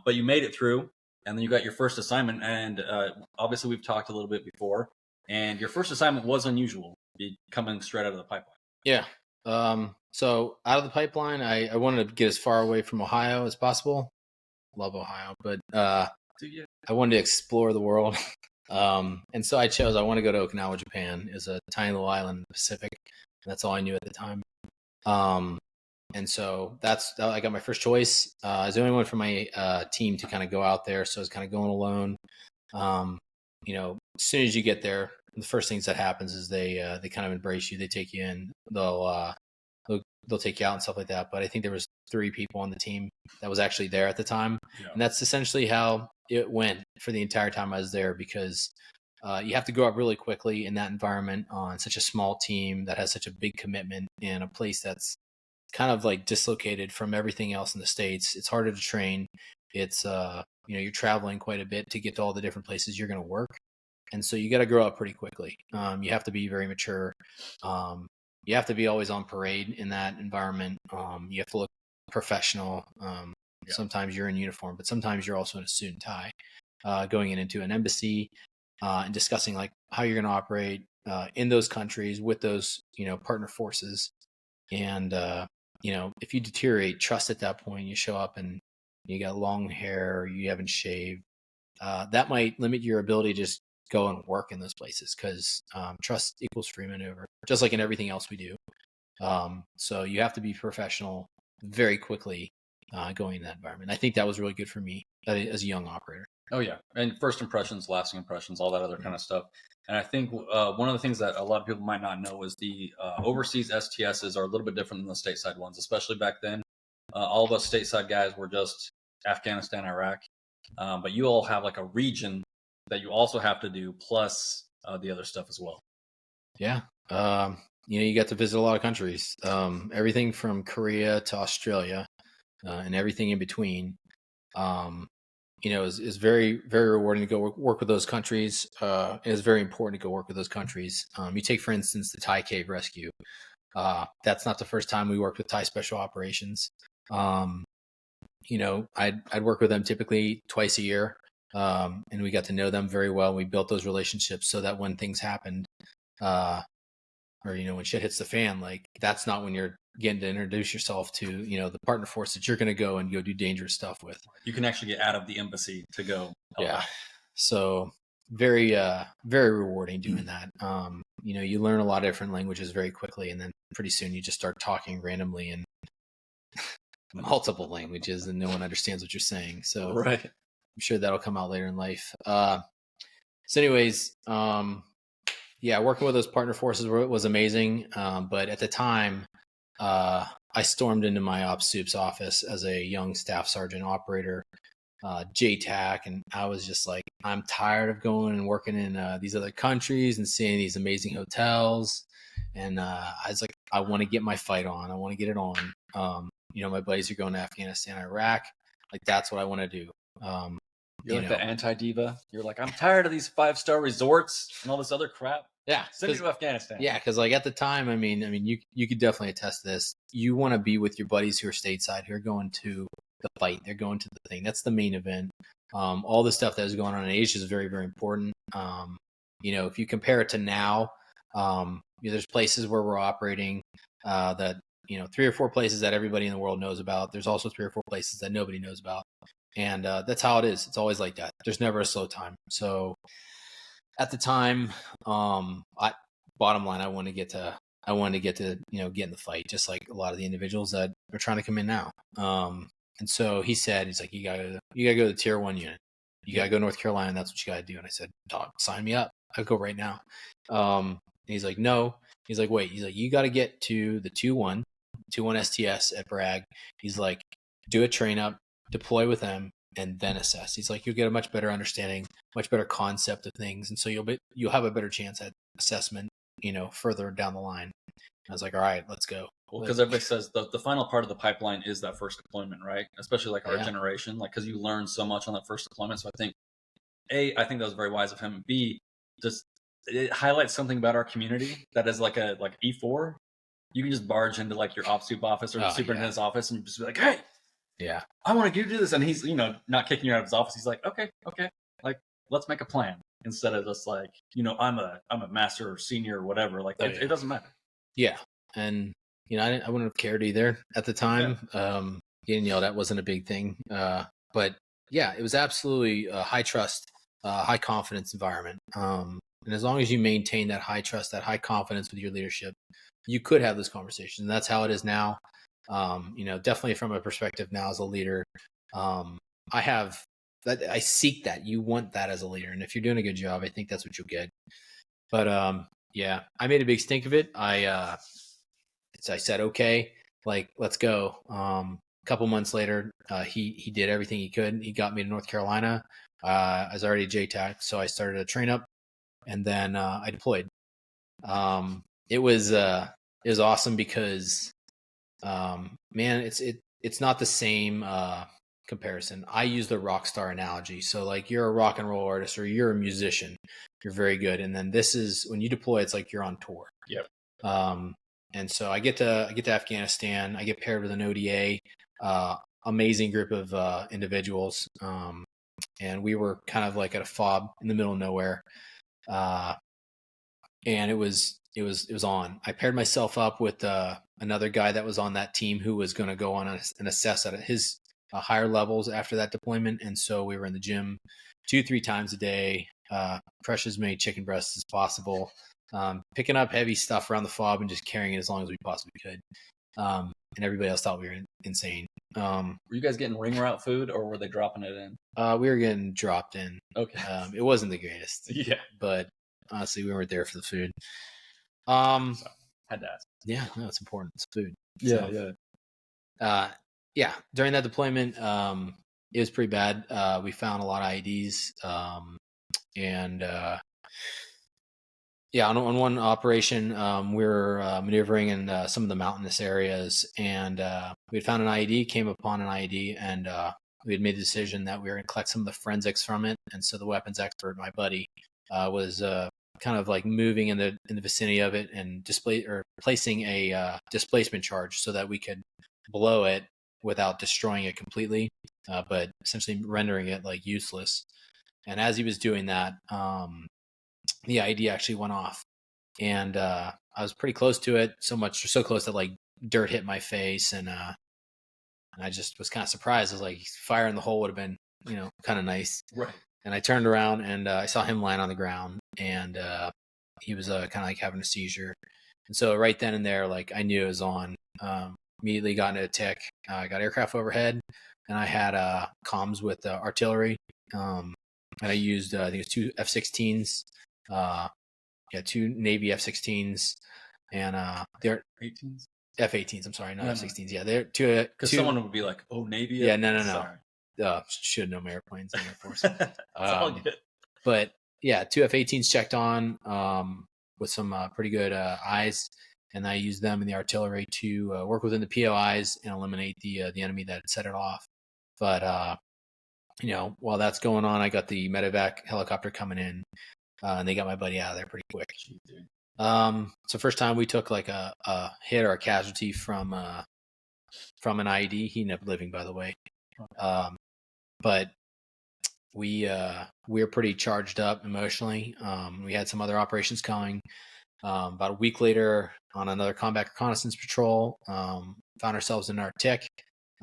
But you made it through, and then you got your first assignment. And obviously, we've talked a little bit before, and your first assignment was unusual, coming straight out of the pipeline. Yeah. So out of the pipeline, I wanted to get as far away from Ohio as possible. Love Ohio, but I wanted to explore the world. And so I want to go to Okinawa, Japan. It's a tiny little island in the Pacific. And that's all I knew at the time. And so I got my first choice. I was the only one from my team to kind of go out there. So I was kind of going alone. As soon as you get there, the first things that happens is they kind of embrace you. They take you in. They'll take you out and stuff like that. But I think there was 3 people on the team that was actually there at the time. Yeah. And that's essentially how it went for the entire time I was there, because you have to grow up really quickly in that environment on such a small team that has such a big commitment in a place that's kind of like dislocated from everything else in the States. It's harder to train. It's, you're traveling quite a bit to get to all the different places you're going to work. And so you got to grow up pretty quickly. You have to be very mature. You have to be always on parade in that environment. You have to look professional. Sometimes you're in uniform, but sometimes you're also in a suit and tie, going into an embassy and discussing like how you're going to operate in those countries with those, partner forces. And, if you deteriorate trust at that point, you show up and you got long hair, or you haven't shaved, that might limit your ability to just go and work in those places, because trust equals free maneuver, just like in everything else we do. So you have to be professional very quickly going in that environment. I think that was really good for me as a young operator. Oh, yeah. And first impressions, lasting impressions, all that other kind of stuff. And I think one of the things that a lot of people might not know is the overseas STSs are a little bit different than the stateside ones, especially back then. All of us stateside guys were just Afghanistan, Iraq. But you all have like a region that you also have to do, plus the other stuff as well. Yeah. You get to visit a lot of countries, everything from Korea to Australia, and everything in between. Is very, very rewarding to go work with those countries. It's very important to go work with those countries. You take, for instance, the Thai cave rescue. That's not the first time we worked with Thai special operations. I'd work with them typically twice a year. And we got to know them very well. We built those relationships so that when things happened, when shit hits the fan, like that's not when you're getting to introduce yourself to, the partner force that you're going to go do dangerous stuff with. You can actually get out of the embassy to go. Yeah. So very, very rewarding doing that. You learn a lot of different languages very quickly, and then pretty soon you just start talking randomly in multiple languages and no one understands what you're saying. So right. I'm sure that'll come out later in life. So anyways, working with those partner forces was amazing. But at the time, I stormed into my ops soups office as a young staff sergeant operator, JTAC. And I was just like, I'm tired of going and working in these other countries and seeing these amazing hotels. And I was like, I want to get my fight on. I want to get it on. My buddies are going to Afghanistan, Iraq. Like, that's what I want to do. You're like the anti-diva. You're like, I'm tired of these 5-star resorts and all this other crap. Yeah. Send me to Afghanistan. Yeah, because like at the time, I mean, you could definitely attest to this. You want to be with your buddies who are stateside, who are going to the fight. They're going to the thing. That's the main event. All the stuff that was going on in Asia is very, very important. If you compare it to now, there's places where we're operating that, 3 or 4 places that everybody in the world knows about. There's also 3 or 4 places that nobody knows about. And that's how it is. It's always like that. There's never a slow time. So at the time, bottom line, I wanted to get to, get in the fight, just like a lot of the individuals that are trying to come in now. And so he's like, you gotta go to the tier 1 unit. You gotta go to North Carolina. And that's what you gotta do. And I said, dog, sign me up. I'll go right now. And he's like, no. He's like, wait. He's like, you gotta get to the 2-1 STS at Bragg. He's like, do a train up, deploy with them, and then assess. He's like, you'll get a much better understanding, much better concept of things, and so you'll have a better chance at assessment, further down the line. I was like, all right, let's go. Well, because everybody says the final part of the pipeline is that first deployment, right? Especially like our generation, like because you learn so much on that first deployment. So I think that was very wise of him. And B, just it highlights something about our community that is like E4. You can just barge into like your ops soup office or the superintendent's office and just be like, hey, Yeah. I want to do this. And he's, not kicking you out of his office. He's like, okay. Like, let's make a plan instead of just like, I'm a master or senior or whatever. Like, it doesn't matter. Yeah. And, I wouldn't have cared either at the time. Yeah. Getting yelled at wasn't a big thing. But yeah, it was absolutely a high trust, high confidence environment. And as long as you maintain that high trust, that high confidence with your leadership, you could have this conversation. And that's how it is now. Definitely from a perspective now as a leader, I have that. I seek that. You want that as a leader. And if you're doing a good job, I think that's what you'll get. But yeah, I made a big stink of it. I said, okay, like, let's go. A couple months later, he did everything he could. He got me to North Carolina. I was already JTAC, so I started to train up, and then I deployed. It was awesome because, man, it's not the same comparison. I use the rock star analogy. So like, you're a rock and roll artist or you're a musician, you're very good, and then this is when you deploy, it's like you're on tour. Yep. And so I get to Afghanistan. I get paired with an ODA, amazing group of individuals, and we were kind of like at a fob in the middle of nowhere, and it was on. I paired myself up with another guy that was on that team who was going to go on and assess at his higher levels after that deployment, and so we were in the gym 2-3 times a day, crush as many chicken breasts as possible. Picking up heavy stuff around the fob and just carrying it as long as we possibly could. And everybody else thought we were insane. Were you guys getting ring route food, or were they dropping it in? We were getting dropped in. Okay. It wasn't the greatest. Yeah. But honestly, we weren't there for the food. Had to ask. Yeah, no, it's important. It's food. Yeah, so, yeah. During that deployment, it was pretty bad. We found a lot of IEDs, and yeah, on one operation, we were maneuvering in some of the mountainous areas, and we had found an IED, came upon an IED, and we had made the decision that we were going to collect some of the forensics from it. And so the weapons expert, my buddy, was kind of like moving in the vicinity of it and placing a displacement charge so that we could blow it without destroying it completely, but essentially rendering it like useless. And as he was doing that, the IED actually went off, and I was pretty close to it, so close that like dirt hit my face, and I just was kind of surprised. I was like, fire in the hole would have been, kind of nice. Right. And I turned around and I saw him lying on the ground, and he was kind of like having a seizure. And so right then and there, like, I knew it was on. Immediately got into a tick. I got aircraft overhead, and I had comms with artillery. And I used, I think it was 2 F-16s. 2 Navy F-16s, and they're F-18s. I'm sorry, not F-16s. Yeah, they're two. Because someone would be like, "Oh, Navy." Yeah, no. Should know my airplanes in the Air Force. It's all good. But yeah, 2 F-18s checked on with some pretty good eyes, and I used them in the artillery to work within the POIs and eliminate the enemy that had set it off. But while that's going on, I got the medevac helicopter coming in. And they got my buddy out of there pretty quick. So first time we took like a hit or a casualty from an IED. He ended up living, by the way. But we were pretty charged up emotionally. We had some other operations coming. About a week later, on another combat reconnaissance patrol, found ourselves in our tick.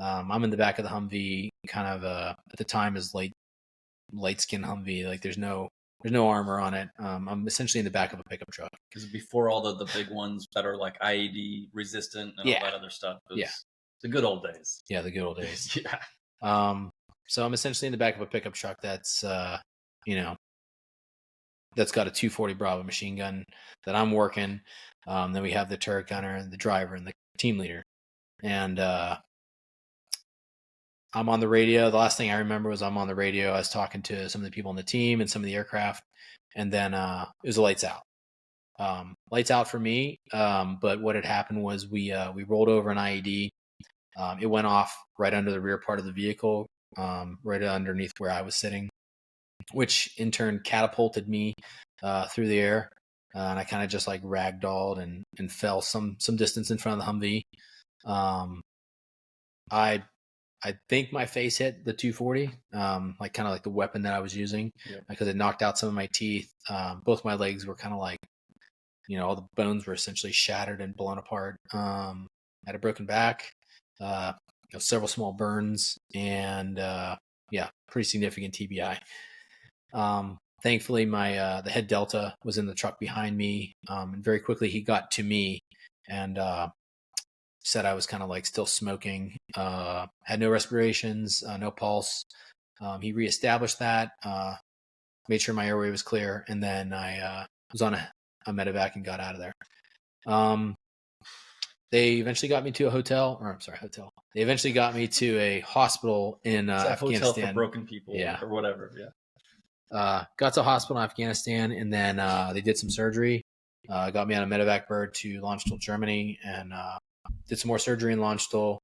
I'm in the back of the Humvee, kind of at the time is light skin Humvee. Like there's no armor on it. I'm essentially in the back of a pickup truck. Because before all the big ones that are like IED resistant and all that other stuff. The good old days. Yeah, the good old days. Yeah. So I'm essentially in the back of a pickup truck that's, that's got a 240 Bravo machine gun that I'm working. Then we have the turret gunner and the driver and the team leader. And I'm on the radio. The last thing I remember was I'm on the radio. I was talking to some of the people on the team and some of the aircraft, and then it was lights out. Lights out for me. But what had happened was we rolled over an IED. It went off right under the rear part of the vehicle, right underneath where I was sitting, which in turn catapulted me through the air, and I kind of just like ragdolled and fell some distance in front of the Humvee. I think my face hit the 240, like kind of like the weapon that I was using, because it knocked out some of my teeth. Both my legs were kind of like, all the bones were essentially shattered and blown apart. I had a broken back, several small burns, and pretty significant TBI. Thankfully, the head Delta was in the truck behind me, and very quickly he got to me and said I was kind of like still smoking, had no respirations, no pulse. He reestablished that, made sure my airway was clear, and then I was on a medevac and got out of there. They eventually got me to a hotel. They eventually got me to a hospital in Afghanistan. Hotel for broken people, or whatever. Yeah. Got to a hospital in Afghanistan, and then they did some surgery. Got me on a medevac bird to Landstuhl, Germany, and did some more surgery in Landstuhl,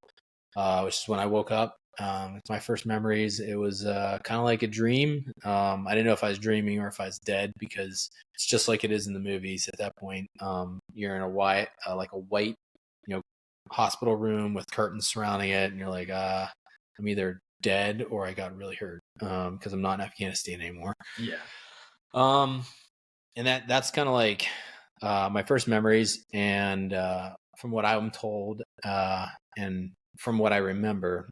which is when I woke up. It's my first memories. It was kind of like a dream. I didn't know if I was dreaming or if I was dead, because it's just like it is in the movies. At that point, you're in a white, hospital room with curtains surrounding it, and you're like, I'm either dead or I got really hurt, because I'm not in Afghanistan anymore. Yeah. And that's kind of like my first memories, and from what I'm told, and from what I remember,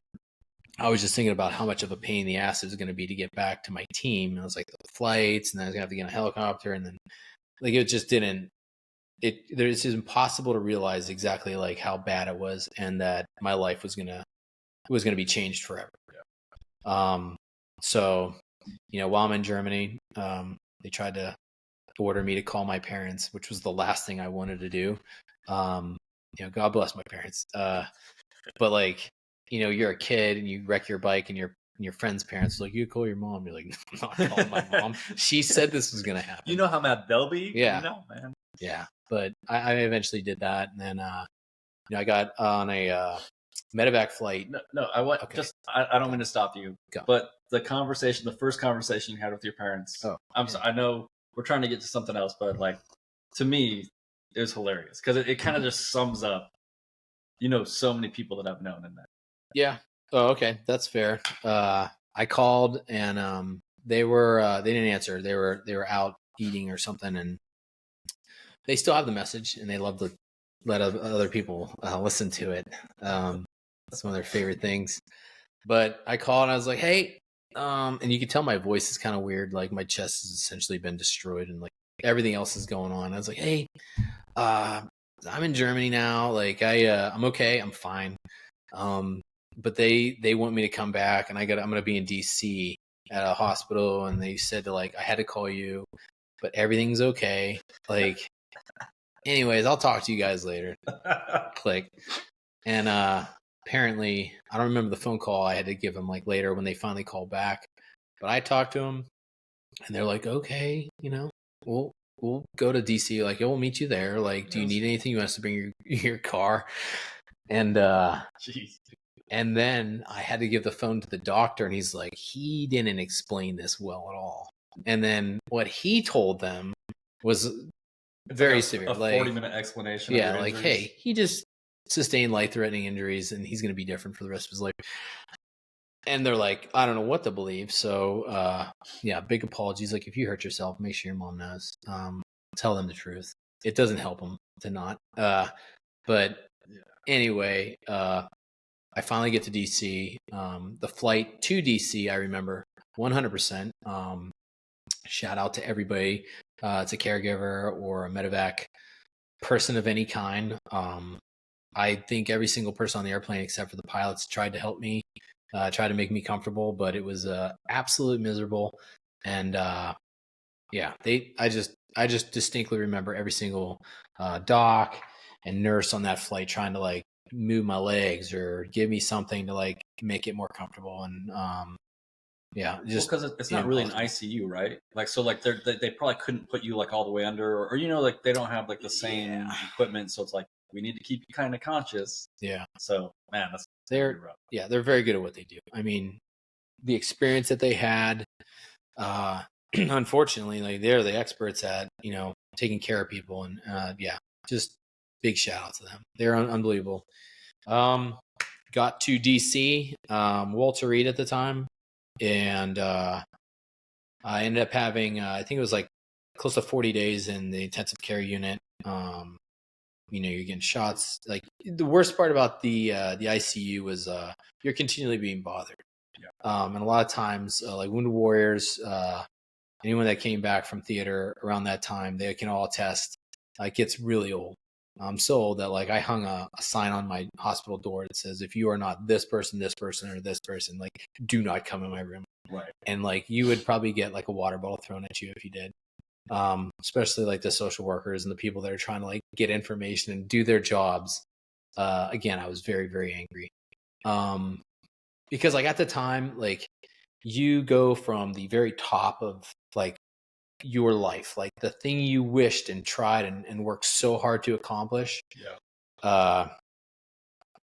I was just thinking about how much of a pain in the ass it was going to be to get back to my team. And I was like, the flights, and then I was going to have to get on a helicopter, and then like it just didn't. It's impossible to realize exactly like how bad it was, and that my life was gonna be changed forever. So, while I'm in Germany, they tried to order me to call my parents, which was the last thing I wanted to do. God bless my parents. But like, you're a kid and you wreck your bike, and your friend's parents are like, you call your mom. You're like, I'm not calling my mom. She said this was going to happen. You know how mad they'll be? Yeah. Man. Yeah. But I eventually did that. And then, I got on a medevac flight. No, I don't mean to stop you, but the first conversation you had with your parents, sorry, I know we're trying to get to something else, but like, to me, it was hilarious because it kind of just sums up, so many people that I've known in that. Yeah. Oh, okay. That's fair. I called, and they didn't answer. They were out eating or something, and they still have the message, and they love to let other people listen to it. That's one of their favorite things. But I called, and I was like, hey, and you can tell my voice is kind of weird. Like my chest has essentially been destroyed, and like everything else is going on. I was like, hey, I'm in Germany now. Like I'm okay. I'm fine. But they want me to come back, and I'm going to be in DC at a hospital. And they said I had to call you, but everything's okay. Like, anyways, I'll talk to you guys later. Click. And, apparently I don't remember the phone call I had to give them like later when they finally called back, but I talked to them, and they're like, okay, we'll go to DC. Like, we'll meet you there. Like, do you need anything? You want us to bring your car? And, Jeez. And then I had to give the phone to the doctor, and he's like, he didn't explain this well at all. And then what he told them was very severe. A 40-minute explanation. Yeah, like, hey, he just sustained life-threatening injuries, and he's going to be different for the rest of his life. And they're like, I don't know what to believe. So, big apologies. Like, if you hurt yourself, make sure your mom knows. Tell them the truth. It doesn't help them to not. But anyway, I finally get to DC. The flight to DC, I remember 100%. Shout out to everybody. It's a caregiver or a medevac person of any kind. I think every single person on the airplane, except for the pilots, tried to help me, tried to make me comfortable, but it was absolutely miserable. And I just distinctly remember every single doc and nurse on that flight trying to like move my legs or give me something to like make it more comfortable. And just because it's not really an ICU, right? Like, so like they probably couldn't put you like all the way under, or like they don't have like the same equipment, so it's like we need to keep you kind of conscious. Yeah. So man, they're very good at what they do. I mean, the experience that they had, unfortunately, like they're the experts at taking care of people, and just big shout out to them. They're unbelievable. Got got to DC, Walter Reed at the time, and I ended up having I think it was like close to 40 days in the intensive care unit. You're getting shots. Like the worst part about the ICU was you're continually being bothered. Yeah. And a lot of times, like Wounded Warriors, anyone that came back from theater around that time, they can all attest. It gets really old. I'm so old that like I hung a sign on my hospital door that says, if you are not this person, or this person, like do not come in my room. Right. And like you would probably get like a water bottle thrown at you if you did. Especially like the social workers and the people that are trying to like get information and do their jobs. Again, I was very, very angry. Because like at the time, like you go from the very top of like your life, like the thing you wished and tried and worked so hard to accomplish. Yeah.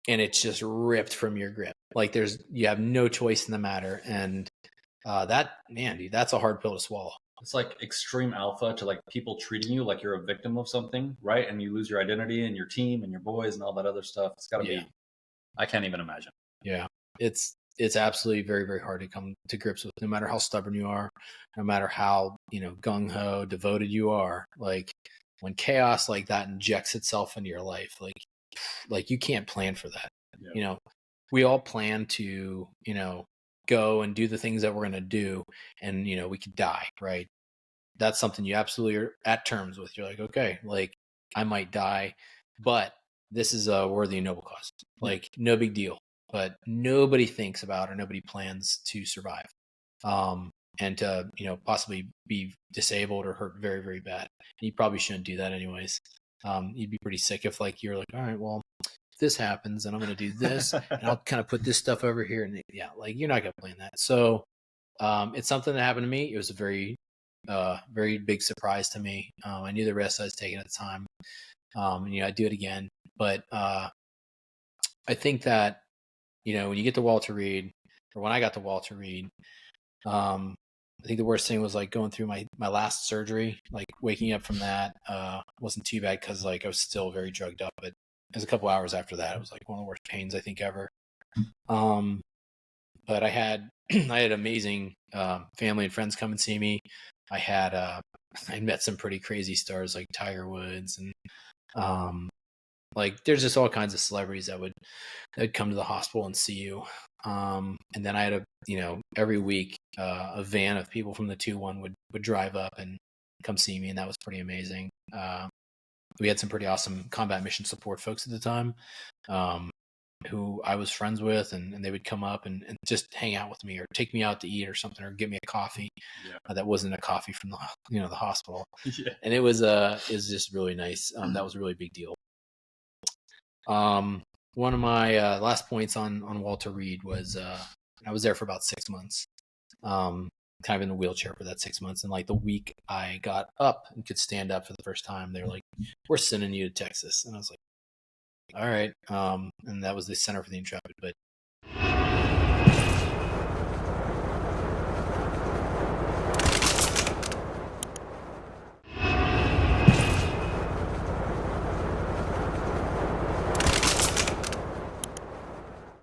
And it's just ripped from your grip. Like you have no choice in the matter. And dude, that's a hard pill to swallow. It's like extreme alpha to like people treating you like you're a victim of something, right? And you lose your identity and your team and your boys and all that other stuff. It's got to be, I can't even imagine. Yeah. It's absolutely very, very hard to come to grips with, no matter how stubborn you are, no matter how, gung-ho, devoted you are. Like when chaos like that injects itself into your life, like you can't plan for that. Yeah. We all plan to, go and do the things that we're going to do, and we could die, right? That's something you absolutely are at terms with. You're like, okay, like I might die, but this is a worthy and noble cause. Like no big deal. But nobody thinks about or nobody plans to survive, and to possibly be disabled or hurt very, very bad. And you probably shouldn't do that anyways. You'd be pretty sick if like you're like, all right, well, this happens and I'm going to do this and I'll kind of put this stuff over here. And like you're not going to plan that. So it's something that happened to me. It was a very, very big surprise to me. I knew the risk I was taking at the time. I'd do it again. But I think that, when you get to Walter Reed, or when I got to Walter Reed, I think the worst thing was like going through my last surgery, like waking up from that wasn't too bad because like I was still very drugged up, but it was a couple hours after that. It was like one of the worst pains I think ever. But I had amazing family and friends come and see me. I met some pretty crazy stars like Tiger Woods, and like there's just all kinds of celebrities that'd come to the hospital and see you. And then I had every week a van of people from the 2-1 would drive up and come see me, and that was pretty amazing. We had some pretty awesome combat mission support folks at the time, who I was friends with, and they would come up and just hang out with me or take me out to eat or something, or give me a coffee. Yeah. That wasn't a coffee from the hospital. Yeah. And it was just really nice. That was a really big deal. One of my last points on Walter Reed was I was there for about 6 months, kind of in a wheelchair for that 6 months. And like the week I got up and could stand up for the first time, they were like, "We're sending you to Texas." And I was like, all right. And that was the Center for the Intrepid. But